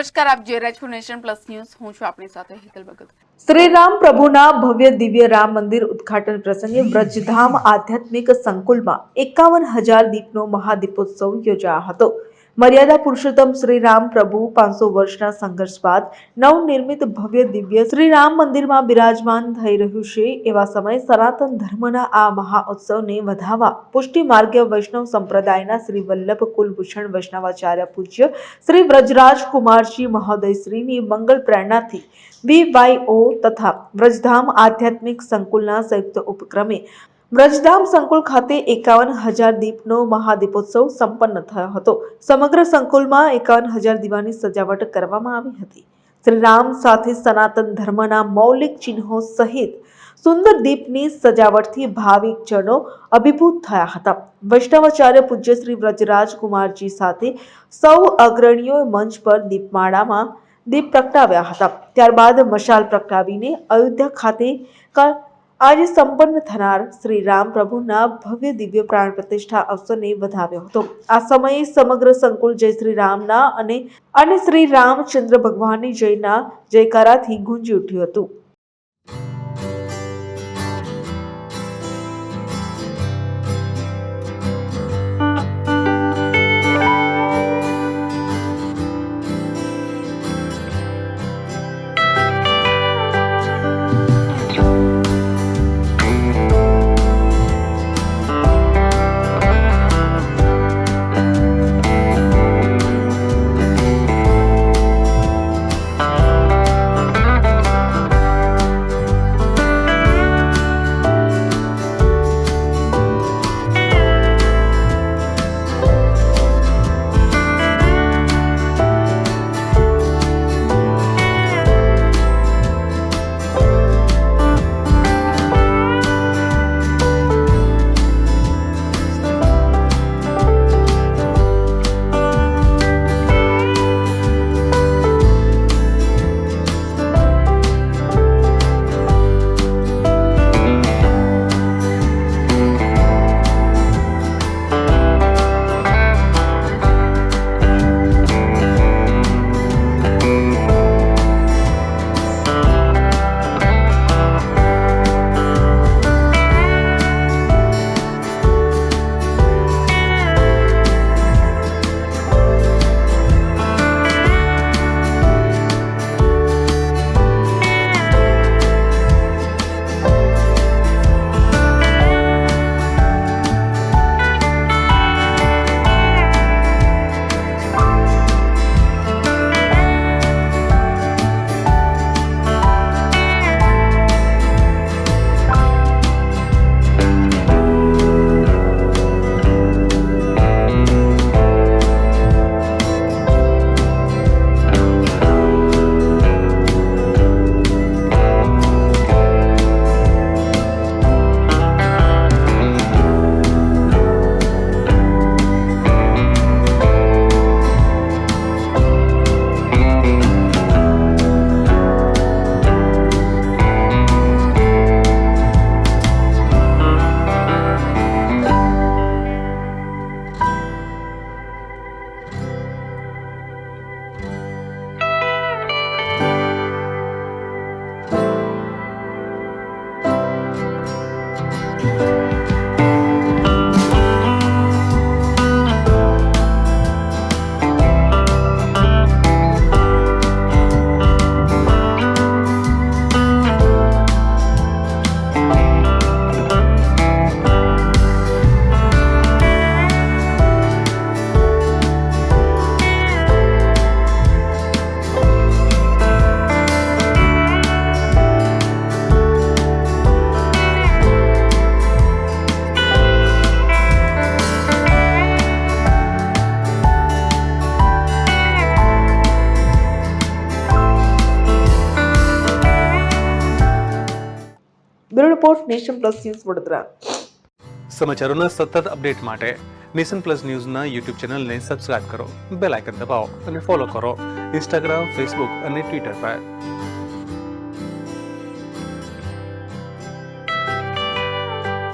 નમસ્કાર, આપ જોઈ રહ્યા છો નેશન પ્લસ ન્યૂઝ. હું છું આપની સાથે હેતલ ભગત. શ્રી રામ પ્રભુના ભવ્ય દિવ્ય રામ મંદિર ઉદ્ઘાટન પ્રસંગે વ્રજધામ આધ્યાત્મિક સંકુલમાં 51,000 દીપનો મહાદીપોત્સવ યોજાયો હતો. મર્યાદા પુરુષોત્તમ શ્રી રામ પ્રભુ 500 વર્ષના સંઘર્ષ બાદ નવનિર્મિત ભવ્ય દિવ્ય શ્રી રામ મંદિરમાં બિરાજમાન થઈ રહ્યું છે. એવા સમયે સનાતન ધર્મના આ મહાઉત્સવને વધાવવા પુષ્ટિ માર્ગીય વૈષ્ણવ સંપ્રદાયના શ્રી વલ્લભ કુલભૂષણ વૈષ્ણવાચાર્ય પૂજ્ય શ્રી વ્રજરાજ કુમારજી મહોદય શ્રીની મંગલ પ્રેરણાથી VYO તથા વ્રજધામ આધ્યાત્મિક સંકુલના સંયુક્ત ઉપક્રમે વ્રજધામ સંકુલ ખાતે 51,000 દીપનો મહાદીપોત્સવ સંપન્ન થયો હતો. સમગ્ર સંકુલમાં 51,000 દીવાની સજાવટ કરવામાં આવી હતી. શ્રી રામ સાથે સનાતન ધર્મના મૌલિક ચિહ્નો સહિત સુંદર દીપની સજાવટથી ભાવિકજનો અભિભૂત થયા હતા. વૈષ્ણવાચાર્ય પૂજ્ય શ્રી વ્રજરાજ કુમારજી સાથે સૌ અગ્રણીઓએ મંચ પર દીપમાળામાં દીપ પ્રગટાવ્યા હતા. ત્યારબાદ મશાલ પ્રગટાવીને અયોધ્યા ખાતે આજે સંપન્ન થનાર શ્રી રામ પ્રભુના ભવ્ય દિવ્ય પ્રાણ પ્રતિષ્ઠા અવસરને વધાવ્યો હતો. આ સમયે સમગ્ર સંકુલ જય શ્રી રામના અને શ્રી રામચંદ્ર ભગવાનની જયના જયકારાથી ગુંજી ઉઠ્યું હતું. Bureau report nation plus news Vadodara. સમાચારોના સતત અપડેટ માટે નેશન પ્લસ ન્યૂઝના યુટ્યુબ ચેનલને સબસ્ક્રાઇબ કરો, બેલ આઇકન દબાવો અને ફોલો કરો ઇન્સ્ટાગ્રામ, ફેસબુક અને ટ્વિટર પર.